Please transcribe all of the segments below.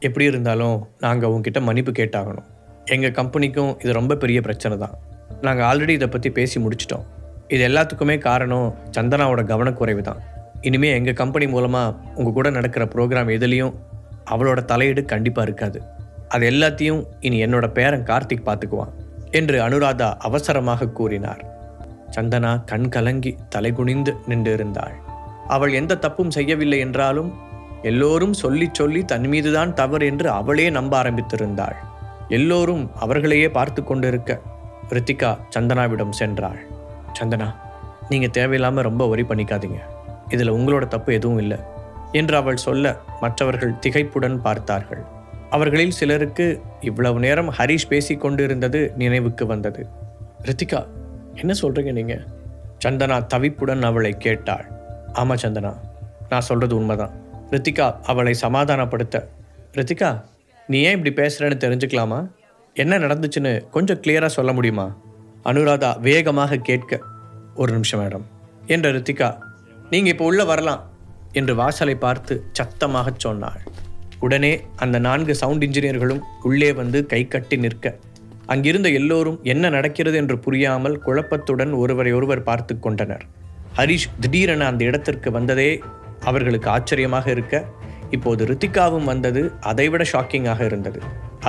எப்படி இருந்தாலும் நாங்கள் உங்ககிட்ட மன்னிப்பு கேட்டாகணும். எங்கள் கம்பெனிக்கும் இது ரொம்ப பெரிய பிரச்சனை தான். நாங்கள் ஆல்ரெடி இதை பற்றி பேசி முடிச்சிட்டோம். இது எல்லாத்துக்குமே காரணம் சந்தனாவோட கவனக்குறைவு தான். இனிமேல் எங்கள் கம்பெனி மூலமாக உங்கள் கூட நடக்கிற ப்ரோக்ராம் எதுலேயும் அவளோட தலையீடு கண்டிப்பாக இருக்காது. அது எல்லாத்தையும் இனி என்னோட பேரன் கார்த்திக் பார்த்துக்குவான் என்று அனுராதா அவசரமாக கூறினார். சந்தனா கண் கலங்கி தலைகுனிந்து நின்று இருந்தாள். அவள் எந்த தப்பும் செய்யவில்லை என்றாலும் எல்லோரும் சொல்லி சொல்லி தன் மீதுதான் தவறு என்று அவளே நம்ப ஆரம்பித்திருந்தாள். எல்லோரும் அவர்களையே பார்த்து கொண்டிருக்க ரித்திகா சந்தனாவிடம் சென்றாள். சந்தனா, நீங்கள் தேவையில்லாமல் ரொம்ப ஒரி பண்ணிக்காதீங்க. இதில் உங்களோட தப்பு எதுவும் இல்லை என்று அவள் சொல்ல மற்றவர்கள் திகைப்புடன் பார்த்தார்கள். அவர்களில் சிலருக்கு இவ்வளவு நேரம் ஹரிஷ் பேசி கொண்டிருந்தது நினைவுக்கு வந்தது. ரித்திகா, என்ன சொல்கிறீங்க நீங்கள்? சந்தனா தவிப்புடன் அவளை கேட்டாள். ஆமாம் சந்தனா, நான் சொல்கிறது உண்மைதான். ரித்திகா அவளை சமாதானப்படுத்த, ரித்திகா நீ ஏன் இப்படி பேசுகிறேன்னு தெரிஞ்சுக்கலாமா? என்ன நடந்துச்சுன்னு கொஞ்சம் கிளியராக சொல்ல முடியுமா? அனுராதா வேகமாக கேட்க, ஒரு நிமிஷம் மேடம் என்ற ரித்திகா, நீங்கள் இப்போ உள்ளே வரலாம் என்று வாசலை பார்த்து சத்தமாக சொன்னாள். உடனே அந்த 4 சவுண்ட் இன்ஜினியர்களும் உள்ளே வந்து கை கட்டி நிற்க அங்கிருந்த எல்லோரும் என்ன நடக்கிறது என்று புரியாமல் குழப்பத்துடன் ஒருவரை ஒருவர் பார்த்து கொண்டனர். ஹரிஷ் திடீரென அந்த இடத்திற்கு வந்ததே அவர்களுக்கு ஆச்சரியமாக இருக்க, இப்போது ரித்திகாவும் வந்தது அதைவிட ஷாக்கிங்காக இருந்தது.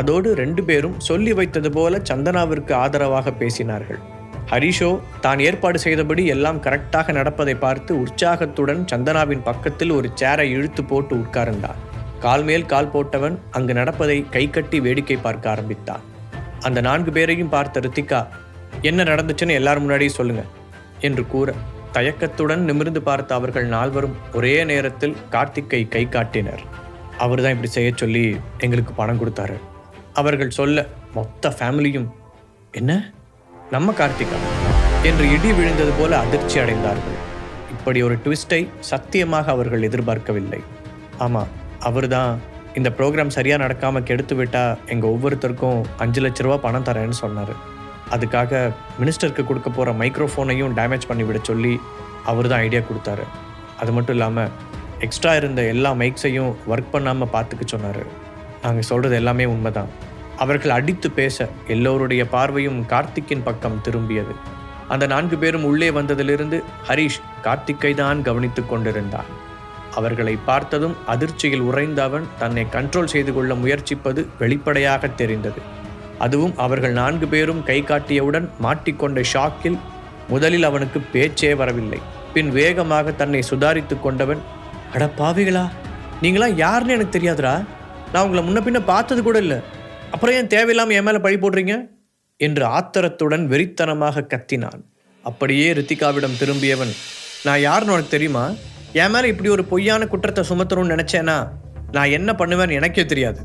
அதோடு 2 பேரும் சொல்லி வைத்தது போல சந்தனாவிற்கு ஆதரவாக பேசினார்கள். ஹரிஷோ தான் ஏற்பாடு செய்தபடி எல்லாம் கரெக்டாக நடப்பதை பார்த்து உற்சாகத்துடன் சந்தனாவின் பக்கத்தில் ஒரு சேரை இழுத்து போட்டு உட்கார்ந்தான். கால் மேல் கால் போட்டவன் அங்கு நடப்பதை கை கட்டி வேடிக்கை பார்க்க ஆரம்பித்தான். அந்த 4 பேரையும் பார்த்த ரித்திகா, என்ன நடந்துச்சுன்னு எல்லாரும் முன்னாடியே சொல்லுங்க என்று கூற, தயக்கத்துடன் நிமிர்ந்து பார்த்த அவர்கள் 4வரும் ஒரே நேரத்தில் கார்த்திக்கை கை காட்டினர். அவர் தான் இப்படி செய்ய சொல்லி எங்களுக்கு பணம் கொடுத்தாரு அவர்கள் சொல்ல, மொத்த ஃபேமிலியும் என்ன நம்ம கார்த்திகா என்று இடி விழுந்தது போல அதிர்ச்சி அடைந்தார்கள். இப்படி ஒரு ட்விஸ்டை சத்தியமாக அவர்கள் எதிர்பார்க்கவில்லை. ஆமாம், அவர் தான் இந்த ப்ரோக்ராம் சரியாக நடக்காமல் கெடுத்து விட்டால் எங்கள் ஒவ்வொருத்தருக்கும் 5 லட்ச ரூபா பணம் தரேன்னு சொன்னார். அதுக்காக மினிஸ்டருக்கு கொடுக்க போகிற மைக்ரோஃபோனையும் டேமேஜ் பண்ணி விட சொல்லி அவர் தான் ஐடியா கொடுத்தாரு. அது மட்டும் இல்லாமல் எக்ஸ்ட்ரா இருந்த எல்லா மைக்ஸையும் ஒர்க் பண்ணாமல் பார்த்துக்க சொன்னார். நாங்கள் சொல்கிறது எல்லாமே உண்மைதான். அவர்கள் அடித்து பேச எல்லோருடைய பார்வையும் கார்த்திக்கின் பக்கம் திரும்பியது. அந்த 4 பேரும் உள்ளே வந்ததிலிருந்து ஹரிஷ் கார்த்திக்கை தான் கவனித்து கொண்டிருந்தான். அவர்களை பார்த்ததும் அதிர்ச்சியில் உறைந்த அவன் தன்னை கண்ட்ரோல் செய்து கொள்ள முயற்சிப்பது வெளிப்படையாக தெரிந்தது. அதுவும் அவர்கள் 4 பேரும் கை காட்டியவுடன் மாட்டிக்கொண்ட ஷாக்கில் முதலில் அவனுக்கு பேச்சே வரவில்லை. பின் வேகமாக தன்னை சுதாரித்து கொண்டவன், அட பாவிகளா, நீங்களாம் யாருன்னு எனக்கு தெரியாதுடா, நான் உங்களை முன்ன பின்ன பார்த்தது கூட இல்லை, அப்புறம் ஏன் தேவையில்லாமல் என் மேலே பழி போடுறீங்க என்று ஆத்திரத்துடன் வெறித்தனமாக கத்தினான். அப்படியே ரித்திகாவிடம் திரும்பியவன், நான் யாருன்னு உனக்கு தெரியுமா? என் மேலே இப்படி ஒரு பொய்யான குற்றத்தை சுமத்தணும்னு நினச்சேன்னா நான் என்ன பண்ணுவேன்னு எனக்கே தெரியாது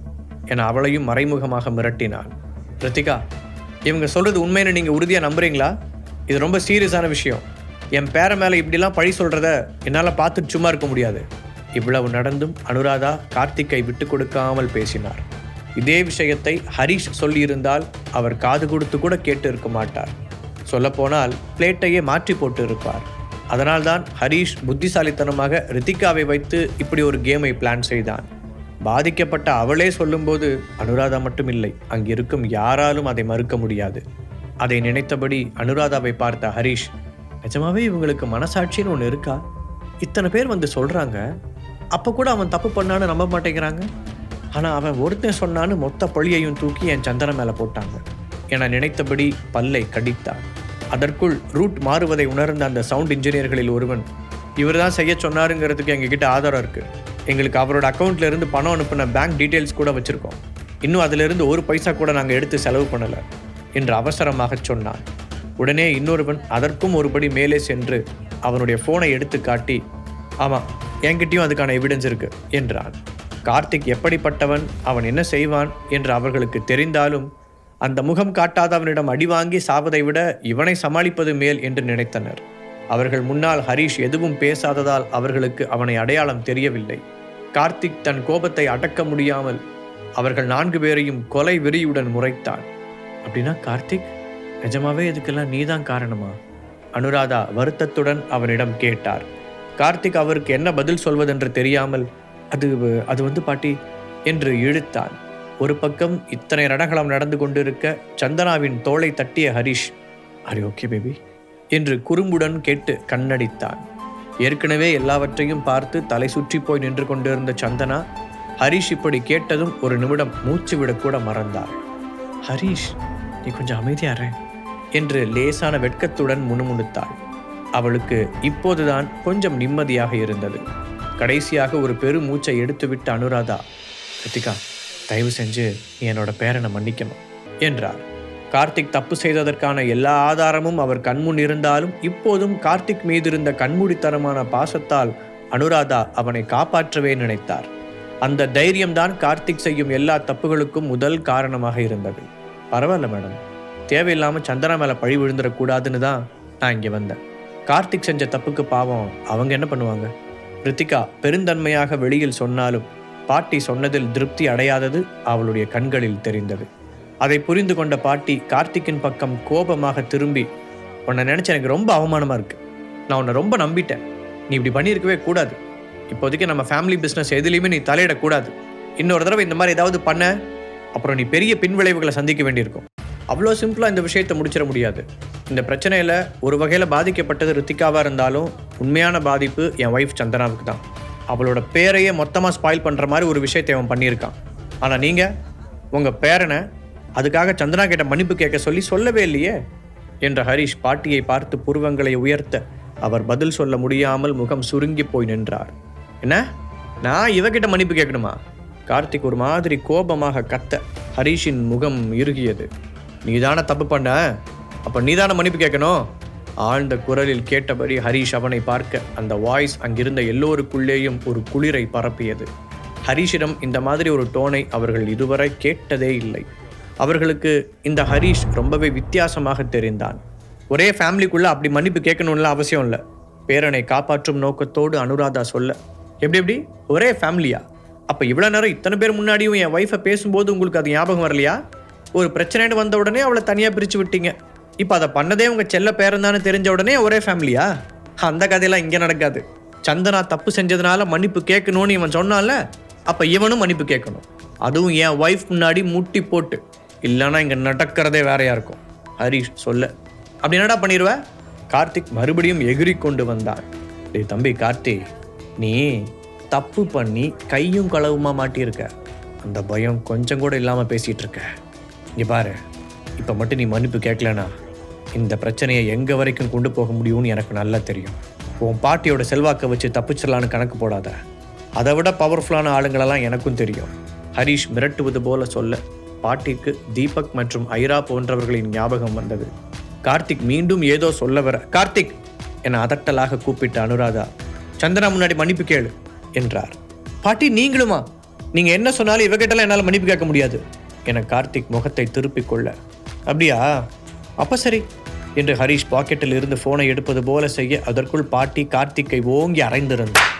என அவளையும் மறைமுகமாக மிரட்டினான். ரித்திகா, இவங்க சொல்கிறது உண்மைன்னு நீங்கள் உறுதியாக நம்புறீங்களா? இது ரொம்ப சீரியஸான விஷயம். என் பேர மேலே இப்படிலாம் பழி சொல்கிறத என்னால் பார்த்துட்டு சும்மா இருக்க முடியாது. இவ்வளவு நடந்தும் அனுராதா கார்த்திக்கை விட்டு கொடுக்காமல் பேசினார். இதே விஷயத்தை ஹரிஷ் சொல்லியிருந்தால் அவர் காது கொடுத்து கூட கேட்டு இருக்க மாட்டார். சொல்லப்போனால் பிளேட்டையே மாற்றி போட்டு இருப்பார். அதனால்தான் ஹரிஷ் புத்திசாலித்தனமாக ரித்திகாவை வைத்து இப்படி ஒரு கேமை பிளான் செய்தான். பாதிக்கப்பட்ட அவளே சொல்லும்போது அனுராதா மட்டும் இல்லை, அங்கிருக்கும் யாராலும் அதை மறுக்க முடியாது. அதை நினைத்தபடி அனுராதாவை பார்த்த ஹரிஷ், நிஜமாவே இவங்களுக்கு மனசாட்சின்னு ஒன்று இருக்கா? இத்தனை பேர் வந்து சொல்கிறாங்க, அப்போ கூட அவன் தப்பு பண்ணான்னு நம்ப மாட்டேங்கிறாங்க. ஆனால் அவன் ஒருத்தன் சொன்னான்னு மொத்த பழியையும் தூக்கி என் சந்தன மேலே போட்டாங்க என நினைத்தபடி பல்லை கடித்தான். அதற்குள் ரூட் மாறுவதை உணர்ந்த அந்த சவுண்ட் இன்ஜினியர்களில் ஒருவன், இவர் தான் செய்ய சொன்னாருங்கிறதுக்கு எங்ககிட்ட ஆதாரம் இருக்குது. எங்களுக்கு அவரோட அக்கௌண்ட்டில் இருந்து பணம் அனுப்பின பேங்க் டீட்டெயில்ஸ் கூட வச்சுருக்கோம். இன்னும் அதிலிருந்து 1 பைசா கூட நாங்கள் எடுத்து செலவு பண்ணலை என்று அவசரமாக சொன்னான். உடனே இன்னொருவன் அதற்கும் ஒருபடி மேலே சென்று அவனுடைய ஃபோனை எடுத்து காட்டி, ஆமாம், என்கிட்டயும் அதுக்கான எவிடன்ஸ் இருக்குது என்றான். கார்த்திக் எப்படிப்பட்டவன், அவன் என்ன செய்வான் என்று அவர்களுக்கு தெரிந்தாலும் அந்த முகம் காட்டாதவனிடம் அடி வாங்கி சாவதை விட இவனை சமாளிப்பது மேல் என்று நினைத்தனர். அவர்கள் முன்னால் ஹரிஷ் எதுவும் பேசாததால் அவர்களுக்கு அவனை அடையாளம் தெரியவில்லை. கார்த்திக் தன் கோபத்தை அடக்க முடியாமல் அவர்கள் 4 பேரையும் கொலை வெறியுடன் முறைத்தான். அப்படின்னா கார்த்திக், நிஜமாவே இதுக்கெல்லாம் நீதான் காரணமா? அனுராதா வருத்தத்துடன் அவனிடம் கேட்டார். கார்த்திக் அவருக்கு என்ன பதில் சொல்வதென்று தெரியாமல், அது பாட்டி, என்று இழுத்தான். ஒரு பக்கம் இத்தனை ரணகளம் நடந்து கொண்டிருக்க சந்தனாவின் தோளை தட்டிய Harish, "are you okay baby?" என்று குறும்புடன் கேட்டு கண்ணடித்தான். ஏற்கனவே எல்லாவற்றையும் பார்த்து தலை சுற்றி போய் நின்று கொண்டிருந்த சந்தனா ஹரிஷ் இப்படி கேட்டதும் ஒரு நிமிடம் மூச்சு விடக்கூட மறந்தாள். "ஹரிஷ், நீ கொஞ்சம் அமைதியார" என்று லேசான வெட்கத்துடன் முணுமுணுத்தாள். அவளுக்கு இப்போதுதான் கொஞ்சம் நிம்மதியாக இருந்தது. கடைசியாக ஒரு பெரு மூச்சை எடுத்துவிட்ட அனுராதா, "ரித்திகா, தயவு செஞ்சு நீ என்னோட பேரனை மன்னிக்கணும்" என்றார். கார்த்திக் தப்பு செய்ததற்கான எல்லா ஆதாரமும் அவர் கண்முன் இருந்தாலும் இப்போதும் கார்த்திக் மீது இருந்த கண்மூடித்தனமான பாசத்தால் அனுராதா அவனை காப்பாற்றவே நினைத்தார். அந்த தைரியம்தான் கார்த்திக் செய்யும் எல்லா தப்புகளுக்கும் முதல் காரணமாக இருந்தது. "பரவாயில்ல மேடம், தேவையில்லாமல் சந்தனா மேலே பழி விழுந்துடக்கூடாதுன்னு தான் நான் இங்கே வந்தேன். கார்த்திக் செஞ்ச தப்புக்கு பாவம் அவங்க என்ன பண்ணுவாங்க?" ரித்திகா பெருந்தன்மையாக வெளியில் சொன்னாலும் பாட்டி சொன்னதில் திருப்தி அடையாதது அவளுடைய கண்களில் தெரிந்தது. அதை புரிந்து கொண்ட பாட்டி கார்த்திக்கின் பக்கம் கோபமாக திரும்பி, "உன்னை நினச்சி எனக்கு ரொம்ப அவமானமாக இருக்குது. நான் உன்னை ரொம்ப நம்பிட்டேன். நீ இப்படி பண்ணியிருக்கவே கூடாது. இப்போதைக்கு நம்ம ஃபேமிலி பிஸ்னஸ் எதுலேயுமே நீ தலையிடக்கூடாது. இன்னொரு தடவை இந்த மாதிரி ஏதாவது பண்ண, அப்புறம் நீ பெரிய பின்விளைவுகளை சந்திக்க வேண்டியிருக்கும். அவ்வளோ சிம்பிளாக இந்த விஷயத்தை முடிச்சிட முடியாது. இந்த பிரச்சனையில் ஒரு வகையில் பாதிக்கப்பட்டது ரித்திகாவாக இருந்தாலும் உண்மையான பாதிப்பு என் ஒய்ஃப் சந்தனாவுக்கு தான். அவளோட பேரையே மொத்தமாக ஸ்பாயில் பண்ணுற மாதிரி ஒரு விஷயத்தை அவன் பண்ணியிருக்கான். ஆனால் நீங்கள் உங்கள் பேரனை அதுக்காக சந்தனா கிட்ட மன்னிப்பு கேட்க சொல்லவே இல்லையே" என்ற ஹரிஷ் பாட்டியை பார்த்து புருவங்களை உயர்த்த அவர் பதில் சொல்ல முடியாமல் முகம் சுருங்கி போய் நின்றார். "என்ன, நான் இவகிட்ட மன்னிப்பு கேட்கணுமா?" கார்த்திக் ஒரு மாதிரி கோபமாக கத்த ஹரிஷின் முகம் இறுகியது. "நீதான தப்பு பண்ண, அப்போ நீதான மன்னிப்பு கேட்கணும்." ஆழ்ந்த குரலில் கேட்டபடி ஹரிஷ் அவனை பார்க்க அந்த வாய்ஸ் அங்கிருந்த எல்லோருக்குள்ளேயும் ஒரு குளிரை பரப்பியது. ஹரிஷிடம் இந்த மாதிரி ஒரு டோனை அவர்கள் இதுவரை கேட்டதே இல்லை. அவர்களுக்கு இந்த ஹரிஷ் ரொம்பவே வித்தியாசமாக தெரிந்தான். ஒரே ஃபேமிலிக்குள்ளே அப்படி மன்னிப்பு கேட்கணும்ல அவசியம் இல்லை. பேரனை காப்பாற்றும் நோக்கத்தோடு அனுராதா சொல்ல, எப்படி ஒரே ஃபேமிலியா? அப்போ இவ்வளோ நேரம் இத்தனை பேர் முன்னாடியும் என் ஒய்ஃபை பேசும்போது உங்களுக்கு அது ஞாபகம் வரலையா? ஒரு பிரச்சனைன்னு வந்த உடனே அவளை தனியாக பிரித்து விட்டீங்க. இப்போ அதை பண்ணதே உங்கள் செல்ல பேரந்தான்னு தெரிஞ்ச உடனே ஒரே ஃபேமிலியா? அந்த கதையெல்லாம் இங்கே நடக்காது. சந்தனா தப்பு செஞ்சதுனால மன்னிப்பு கேட்கணும்னு இவன் சொன்னால, அப்போ இவனும் மன்னிப்பு கேட்கணும். அதுவும் என் ஒய்ஃப் முன்னாடி முட்டி போட்டு. இல்லைன்னா இங்கே நடக்கிறதே வேறையா இருக்கும் ஹரிஷ் சொல்ல. "அப்படி என்னடா பண்ணிடுவ?" கார்த்திக் மறுபடியும் எகிரி கொண்டு வந்தான். "டேய் தம்பி கார்த்தி, நீ தப்பு பண்ணி கையும் களவுமா மாட்டியிருக்க. அந்த பயம் கொஞ்சம் கூட இல்லாமல் பேசிகிட்டு இருக்க. இங்கே பாரு, இப்போ மட்டும் நீ மன்னிப்பு கேட்கலனா இந்த பிரச்சனையை எங்கே வரைக்கும் கொண்டு போக முடியும்னு எனக்கு நல்லா தெரியும். உன் பாட்டியோட செல்வாக்கை வச்சு தப்பிச்சிடலான்னு கணக்கு போடாத. அதை விட பவர்ஃபுல்லான ஆளுங்களெல்லாம் எனக்கும் தெரியும்." ஹரிஷ் மிரட்டுவது போல சொல்ல பாட்டிக்கு தீபக் மற்றும் ஐரா போன்றவர்களின் ஞாபகம் வந்தது. கார்த்திக் மீண்டும் ஏதோ சொல்ல வர, "கார்த்திக்" என அதட்டலாக கூப்பிட்ட அனுராதா, "சந்தனா முன்னாடி மன்னிப்பு கேளு" என்றார். "பாட்டி நீங்களுமா? நீங்கள் என்ன சொன்னாலும் இவகிட்டலாம் என்னால் மன்னிப்பு கேட்க முடியாது" என கார்த்திக் முகத்தை திருப்பிக் கொள்ள, "அப்படியா? அப்போ சரி" என்று ஹரிஷ் பாக்கெட்டில் இருந்து ஃபோனை எடுப்பது போல செய்ய அதற்குள் பாட்டி கார்த்திக்கை ஓங்கி அரைந்திருந்தார்.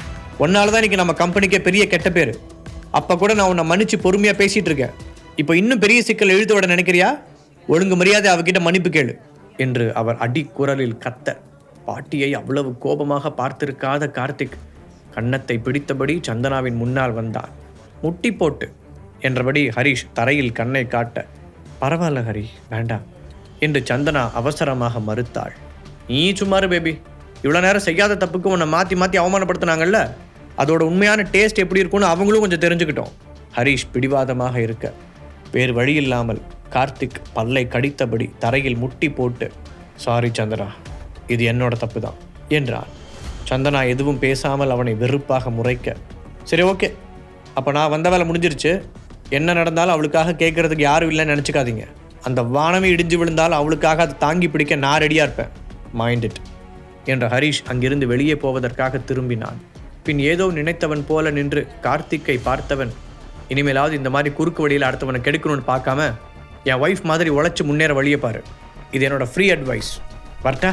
"ஒன்னால தான் இன்னைக்கு நம்ம கம்பெனிக்கே பெரிய கெட்ட பேர். அப்போ கூட நான் உன்னை மன்னிச்சு பொறுமையாக பேசிகிட்டு இருக்கேன். இப்போ இன்னும் பெரிய சிக்கல் இழுத்து விட நினைக்கிறியா? ஒழுங்கு மரியாதை அவகிட்ட மன்னிப்பு கேளு" என்று அவர் அடி குரலில் கத்த பாட்டியை அவ்வளவு கோபமாக பார்த்திருக்காத கார்த்திக் கன்னத்தை பிடித்தபடி சந்தனாவின் முன்னால் வந்தான். "முட்டி போட்டு" என்றபடி ஹரிஷ் தரையில் கண்ணை காட்ட, "பரவாயில்ல ஹரி, வேண்டாம்" என்று சந்தனா அவசரமாக மறுத்தாள். "நீ சும்மாரு பேபி, இவ்வளோ நேரம் செய்யாத தப்புக்கு உன்னை மாற்றி மாற்றி அவமானப்படுத்தினாங்கல்ல, அதோட உண்மையான டேஸ்ட் எப்படி இருக்குன்னு அவங்களும் கொஞ்சம் தெரிஞ்சுக்கிட்டோம்." ஹரிஷ் பிடிவாதமாக இருக்க வேறு வழி இல்லாமல் கார்த்திக் பல்லை கடித்தபடி தரையில் முட்டி போட்டு, "சாரி சந்தனா, இது என்னோட தப்பு தான்" என்றான். சந்தனா எதுவும் பேசாமல் அவனை வெறுப்பாக முறைக்க, "சரி ஓகே, அப்போ நான் வந்த வேலை முடிஞ்சிருச்சு. என்ன நடந்தாலும் அவளுக்காக கேட்கறதுக்கு யாரும் இல்லைன்னு நினச்சிக்காதீங்க. அந்த வானமே இடிஞ்சு விழுந்தாலும் அவளுக்காக அதை தாங்கி பிடிக்க நான் ரெடியாக இருப்பேன். மைண்ட் இட்" என்ற ஹரிஷ் அங்கிருந்து வெளியே போவதற்காக திரும்பினான். பின் ஏதோ நினைத்தவன் போல நின்று கார்த்திக்கை பார்த்தவன், "இனிமேலாவது இந்த மாதிரி குறுக்கு வழியில் அடுத்தவனை கெடுக்கணும்னு பார்க்காம என் ஒய்ஃப் மாதிரி உழைச்சி முன்னேற வழியை பாரு. இது என்னோட ஃப்ரீ அட்வைஸ். வரட்டா?"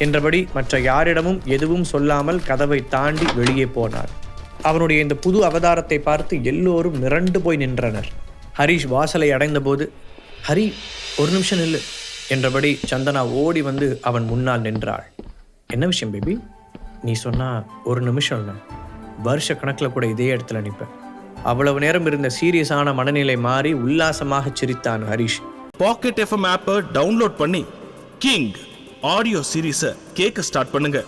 என்றபடி மற்ற யாரிடமும் எதுவும் சொல்லாமல் கதவை தாண்டி வெளியே போனார். அவனுடைய இந்த புது அவதாரத்தை பார்த்து எல்லோரும் மிரண்டு போய் நின்றனர். ஹரிஷ் வாசலை அடைந்தபோது, "ஹரி, ஒரு நிமிஷம் நில்லு" என்றபடி சந்தனா ஓடி வந்து அவன் முன்னால் நின்றாள். "என்ன விஷயம் பேபி?" "நீ சொன்னா ஒரு நிமிஷம் இல்லை, வருஷ கணக்கில் கூட இதே இடத்துல நிற்பேன். அவ்வளவு நேரம் இருந்த சீரியஸான மனநிலை மாறி உல்லாசமாக சிரித்தான் ஹரிஷ். பாக்கெட் எஃப்எம் ஆப்பை டவுன்லோட் பண்ணி கிங் ஆடியோ சீரீஸை கேட்க ஸ்டார்ட் பண்ணுங்க.